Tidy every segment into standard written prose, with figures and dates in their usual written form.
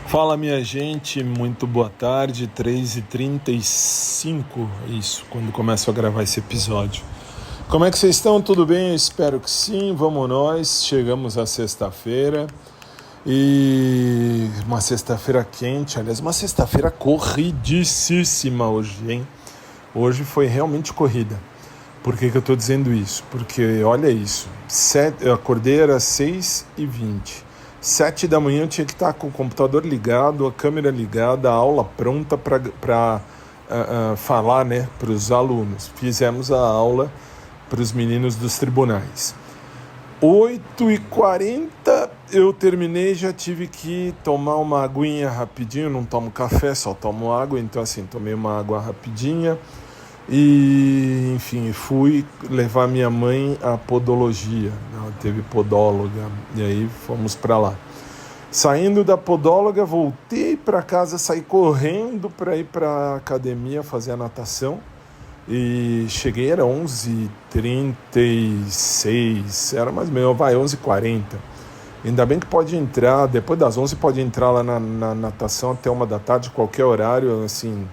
Fala, minha gente, muito boa tarde, 3h35, isso, quando começo a gravar esse episódio. Como é que vocês estão? Tudo bem? Eu espero que sim, vamos nós, chegamos à sexta-feira e uma sexta-feira quente, aliás, uma sexta-feira corridíssima hoje, hein? Hoje foi realmente corrida. Por que eu estou dizendo isso? Porque, olha isso, eu acordei, era 6h20. 7 da manhã eu tinha que estar com o computador ligado, a câmera ligada, a aula pronta para falar, né, para os alunos. Fizemos a aula para os meninos dos tribunais. 8h40 eu terminei, já tive que tomar uma aguinha rapidinho, não tomo café, só tomo água, então assim, tomei uma água rapidinha. E, enfim, fui levar minha mãe à podologia. Ela teve podóloga e aí fomos para lá. Saindo da podóloga, voltei para casa, saí correndo para ir para a academia fazer a natação. E cheguei, era 11h36, era mais ou menos, 11h40. Ainda bem que pode entrar, depois das 11 pode entrar lá na natação até 1 da tarde, qualquer horário, assim.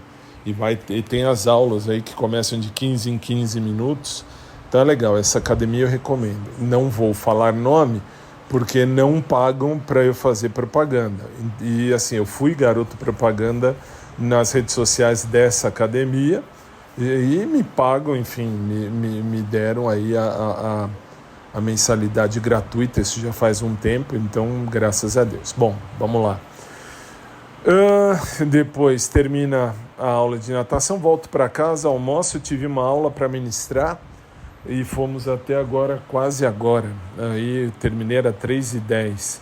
E tem as aulas aí que começam de 15 em 15 minutos. Então é legal, essa academia eu recomendo. Não vou falar nome, porque não pagam para eu fazer propaganda. E assim, eu fui garoto propaganda nas redes sociais dessa academia e me pagam, enfim, me deram aí a mensalidade gratuita, isso já faz um tempo, então graças a Deus. Bom, vamos lá. Depois termina a aula de natação, volto para casa, almoço, eu tive uma aula para ministrar e fomos até agora, quase agora. Aí eu terminei, era 3h10,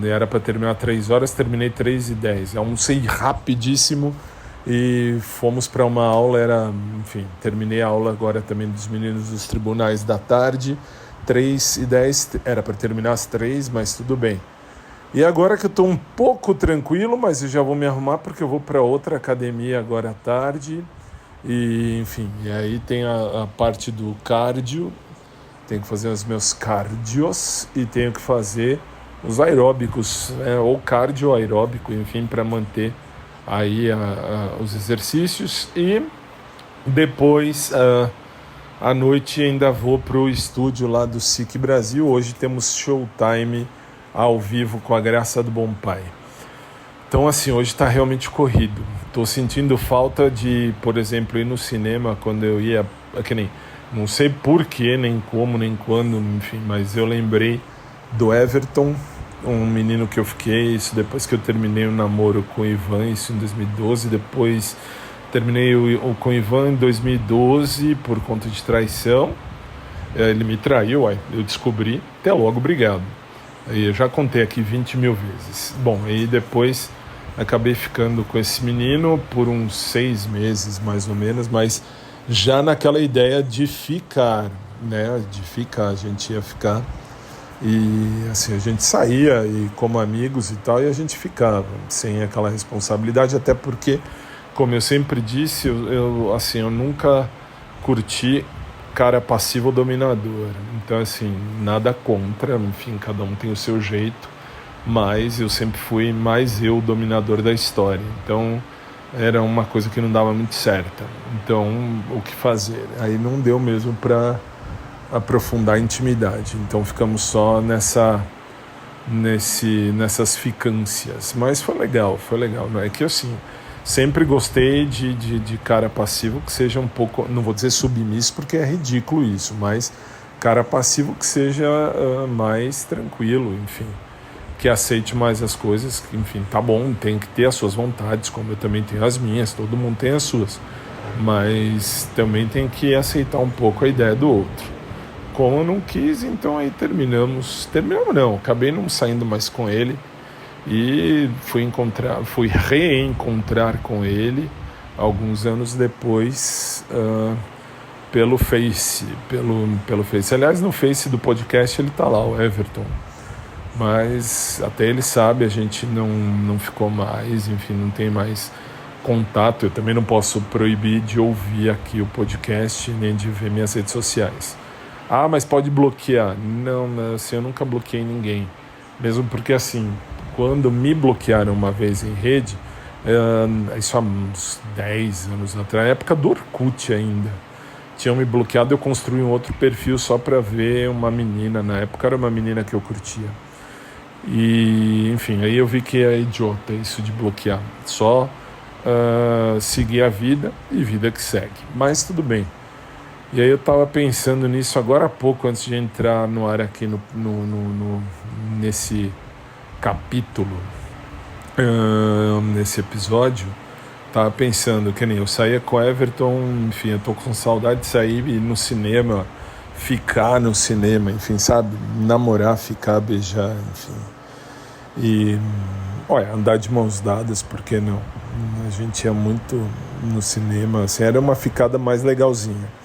era para terminar 3 horas, terminei 3h10, almocei rapidíssimo e fomos para uma aula, enfim, terminei a aula agora também dos meninos dos tribunais da tarde, 3h10, era para terminar às 3, mas tudo bem. E agora que eu estou um pouco tranquilo, mas eu já vou me arrumar porque eu vou para outra academia agora à tarde. E, enfim, e aí tem a parte do cardio, tenho que fazer os meus cardios e tenho que fazer os aeróbicos, ou cardio aeróbico, enfim, para manter aí os exercícios. E depois, à noite, ainda vou para o estúdio lá do SIC Brasil. Hoje temos showtime ao vivo com a graça do bom pai. Então assim, hoje está realmente corrido. Estou sentindo falta de, por exemplo, ir no cinema quando eu ia, que nem, não sei porquê, nem como, nem quando, enfim, mas eu lembrei do Everton, um menino que eu fiquei, isso depois que eu terminei o namoro com o Ivan, isso em 2012, depois terminei com o Ivan em 2012 por conta de traição. Ele me traiu, eu descobri, até logo, obrigado. Eu já contei aqui 20 mil vezes. Bom, e depois acabei ficando com esse menino por uns 6 meses, mais ou menos, mas já naquela ideia de ficar, né? De ficar, a gente ia ficar. E assim, a gente saía e como amigos e tal, e a gente ficava, sem aquela responsabilidade, até porque, como eu sempre disse, eu nunca curti cara passivo ou dominador. Então, assim, nada contra, enfim, cada um tem o seu jeito, mas eu sempre fui mais eu dominador da história. Então, era uma coisa que não dava muito certa. Então, o que fazer? Aí não deu mesmo para aprofundar a intimidade. Então, ficamos só nessas ficâncias. Mas foi legal, não é que assim... Sempre gostei de cara passivo que seja um pouco, não vou dizer submisso porque é ridículo isso, mas cara passivo que seja mais tranquilo, enfim, que aceite mais as coisas, que, enfim, tá bom, tem que ter as suas vontades, como eu também tenho as minhas, todo mundo tem as suas, mas também tem que aceitar um pouco a ideia do outro. Como eu não quis, então aí terminamos não, acabei não saindo mais com ele. E fui reencontrar com ele alguns anos depois pelo Face. Aliás, no Face do podcast ele está lá, o Everton. Mas até ele sabe, a gente não ficou mais, enfim, não tem mais contato. Eu também não posso proibir de ouvir aqui o podcast nem de ver minhas redes sociais. Mas pode bloquear. Não, assim, eu nunca bloqueei ninguém. Mesmo porque, assim, quando me bloquearam uma vez em rede, isso há uns 10 anos atrás, na época do Orkut ainda, tinham me bloqueado, eu construí um outro perfil só para ver uma menina, na época era uma menina que eu curtia. E, enfim, aí eu vi que é idiota isso de bloquear, só seguir a vida e vida que segue, mas tudo bem. E aí eu estava pensando nisso agora há pouco, antes de entrar no ar aqui nesse capítulo, nesse episódio. Tava pensando, que nem eu saía com o Everton, enfim, eu tô com saudade de sair e ir no cinema, ficar no cinema, enfim, sabe? Namorar, ficar, beijar, enfim. E, olha, andar de mãos dadas, por que não? A gente ia muito no cinema, assim, era uma ficada mais legalzinha.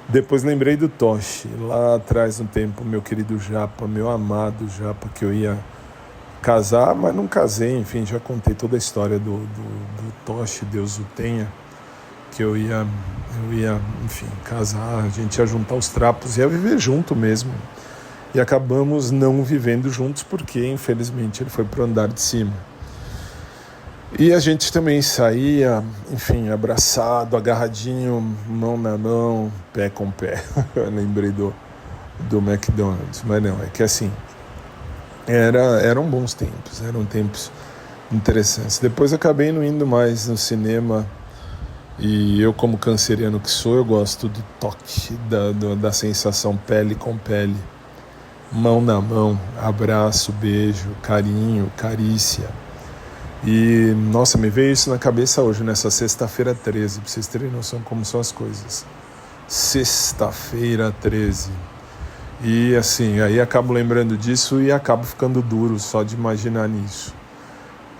Depois lembrei do Toshi, lá atrás no tempo, meu querido Japa, meu amado Japa, que eu ia casar, mas não casei, enfim, já contei toda a história do Toshi, Deus o tenha, que eu ia, enfim, casar, a gente ia juntar os trapos, ia viver junto mesmo, e acabamos não vivendo juntos, porque infelizmente ele foi pro andar de cima. E a gente também saía, enfim, abraçado, agarradinho, mão na mão, pé com pé. Eu lembrei do McDonald's, mas não, é que assim, eram bons tempos, eram tempos interessantes. Depois acabei não indo mais no cinema, e eu, como canceriano que sou, eu gosto do toque, da sensação pele com pele, mão na mão, abraço, beijo, carinho, carícia. E, nossa, me veio isso na cabeça hoje, nessa sexta-feira 13, pra vocês terem noção como são as coisas. Sexta-feira 13. E assim, aí acabo lembrando disso e acabo ficando duro só de imaginar nisso.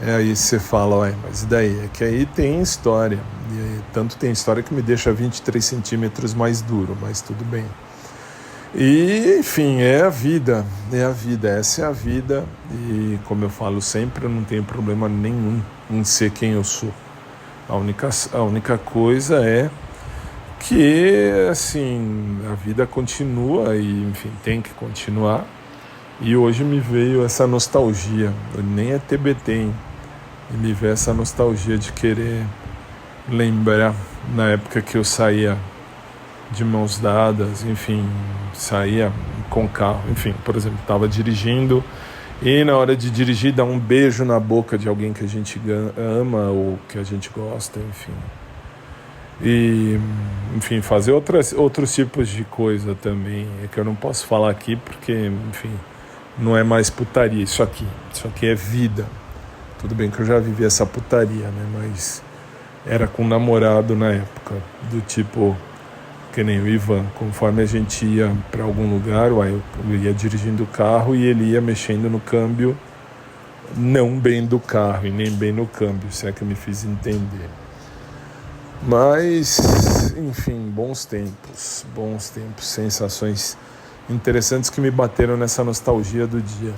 Aí você fala, ué, mas e daí? É que aí tem história. E aí, tanto tem história que me deixa 23 centímetros mais duro, mas tudo bem. E, enfim, é a vida, essa é a vida. E, como eu falo sempre, eu não tenho problema nenhum em ser quem eu sou. A única coisa é que, assim, a vida continua e, enfim, tem que continuar. E hoje me veio essa nostalgia, nem é TBT, hein? E me veio essa nostalgia de querer lembrar na época que eu saía de mãos dadas, enfim, saía com carro, enfim, por exemplo, estava dirigindo e na hora de dirigir dar um beijo na boca de alguém que a gente ama ou que a gente gosta, enfim. E, enfim, fazer outros tipos de coisa também, é que eu não posso falar aqui porque, enfim, não é mais putaria, isso aqui é vida. Tudo bem que eu já vivi essa putaria, né, mas era com um namorado na época, do tipo, que nem o Ivan, conforme a gente ia para algum lugar, eu ia dirigindo o carro e ele ia mexendo no câmbio, não bem do carro e nem bem no câmbio, se é que eu me fiz entender. Mas, enfim, bons tempos, sensações interessantes que me bateram nessa nostalgia do dia.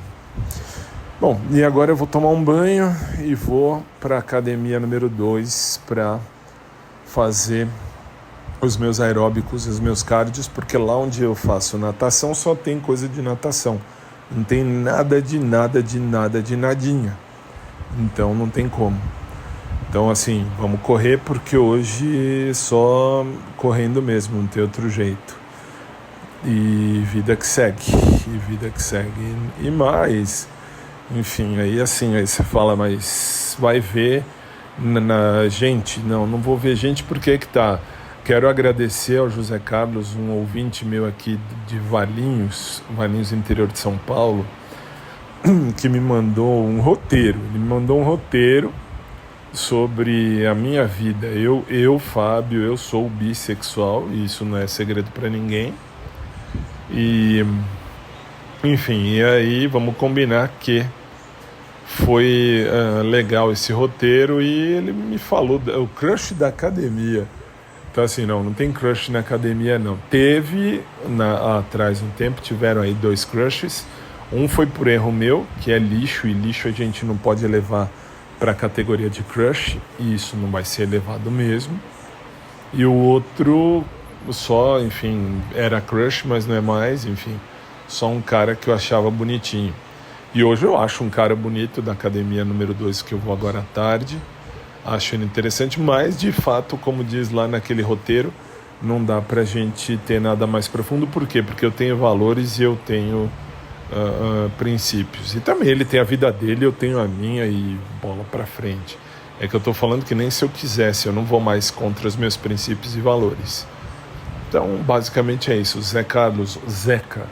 Bom, e agora eu vou tomar um banho e vou para a academia número 2 para fazer os meus aeróbicos e os meus cardios, porque lá onde eu faço natação só tem coisa de natação, não tem nada de nadinha, então não tem como. Então assim, vamos correr porque hoje só correndo mesmo, não tem outro jeito. E vida que segue, e mais, enfim, aí assim, aí você fala, mas vai ver gente, não vou ver gente, porque que tá. Quero agradecer ao José Carlos, um ouvinte meu aqui de Valinhos, interior de São Paulo, que me mandou um roteiro. Ele me mandou um roteiro sobre a minha vida. Eu, Fábio, eu sou bissexual, e isso não é segredo para ninguém. E, enfim, e aí vamos combinar que foi legal esse roteiro, e ele me falou o crush da academia. Então assim, não tem crush na academia não. Teve, atrás um tempo, tiveram aí 2 crushes. Um foi por erro meu, que é lixo, e lixo a gente não pode levar para a categoria de crush, e isso não vai ser levado mesmo. E o outro só, enfim, era crush, mas não é mais, enfim, só um cara que eu achava bonitinho. E hoje eu acho um cara bonito da academia número 2 que eu vou agora à tarde. Acho ele interessante, mas de fato, como diz lá naquele roteiro, não dá pra gente ter nada mais profundo. Por quê? Porque eu tenho valores e eu tenho princípios. E também ele tem a vida dele, eu tenho a minha e bola pra frente. É que eu tô falando que nem se eu quisesse, eu não vou mais contra os meus princípios e valores. Então, basicamente é isso. Zé Carlos, Zeca,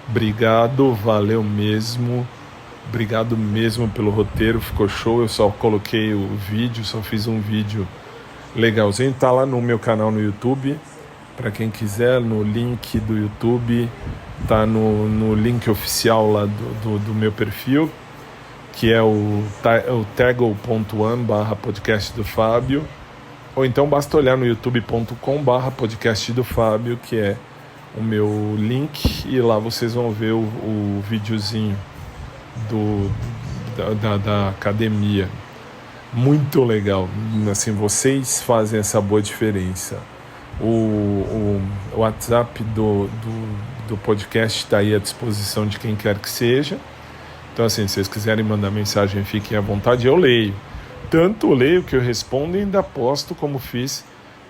obrigado, valeu mesmo. Obrigado mesmo pelo roteiro, ficou show. Eu só coloquei o vídeo, só fiz um vídeo legalzinho. Tá lá no meu canal no YouTube. Para quem quiser, no link do YouTube, tá no link oficial lá do meu perfil, que é o taggle.one/podcast do Fábio. Ou então basta olhar no youtube.com/podcast do Fábio, que é o meu link, e lá vocês vão ver o videozinho da academia. Muito legal. Assim, vocês fazem essa boa diferença. O WhatsApp do podcast está aí à disposição de quem quer que seja. Então, assim, se vocês quiserem mandar mensagem, fiquem à vontade. Eu leio. Tanto leio que eu respondo e ainda posto, como fiz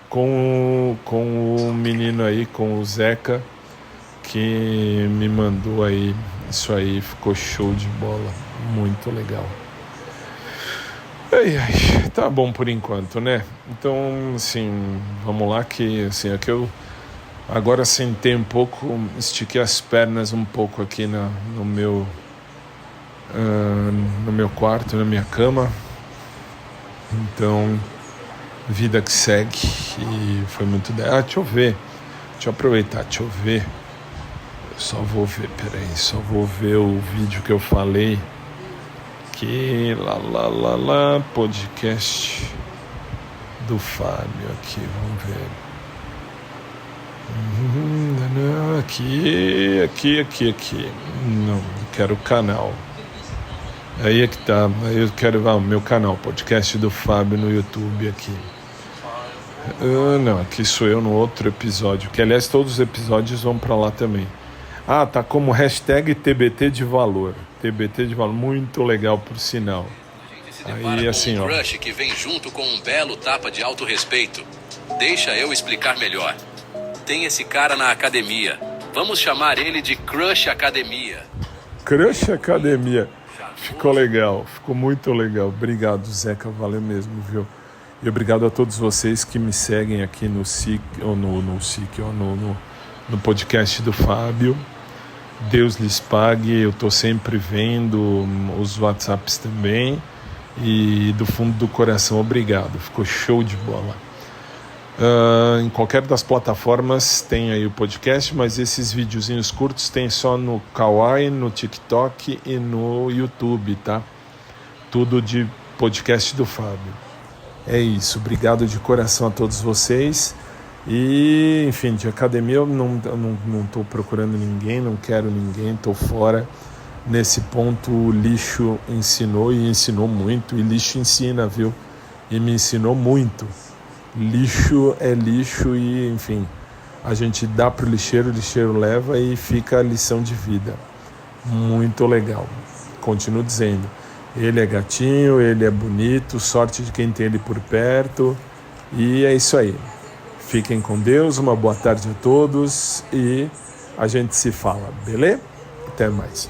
com o menino aí, com o Zeca, que me mandou aí. Isso aí ficou show de bola. Muito legal. Ai, tá bom por enquanto, né? Então, assim, vamos lá que, assim, aqui eu agora sentei um pouco, estiquei as pernas um pouco aqui no meu quarto, na minha cama. Então, vida que segue, e foi muito... deixa eu ver, deixa eu aproveitar, deixa eu ver. Só vou ver o vídeo que eu falei. Que lá, podcast do Fábio aqui, vamos ver. Aqui. Não, quero o canal. Aí é que tá, aí eu quero o meu canal, podcast do Fábio no YouTube aqui. Não, aqui sou eu no outro episódio, que aliás todos os episódios vão pra lá também. Tá como hashtag TBT de valor. TBT de valor, muito legal por sinal. Aí assim, ó. Crush que vem junto com um belo tapa de autorrespeito. Deixa eu explicar melhor. Tem esse cara na academia. Vamos chamar ele de Crush Academia. Crush Academia. Ficou legal, ficou muito legal. Obrigado, Zeca, valeu mesmo, viu? E obrigado a todos vocês que me seguem aqui no podcast do Fábio. Deus lhes pague, eu tô sempre vendo os WhatsApps também, e do fundo do coração, obrigado, ficou show de bola. Em qualquer das plataformas tem aí o podcast, mas esses videozinhos curtos tem só no Kawaii, no TikTok e no YouTube, tá? Tudo de podcast do Fábio. É isso, obrigado de coração a todos vocês. E, enfim, de academia eu não estou procurando ninguém, não quero ninguém, estou fora. Nesse ponto o lixo ensinou, e ensinou muito, e lixo ensina, viu? E me ensinou muito. Lixo é lixo e, enfim, a gente dá pro lixeiro, o lixeiro leva, e fica a lição de vida. Muito legal. Continuo dizendo, ele é gatinho, ele é bonito, sorte de quem tem ele por perto, e é isso aí. Fiquem com Deus, uma boa tarde a todos e a gente se fala, beleza? Até mais.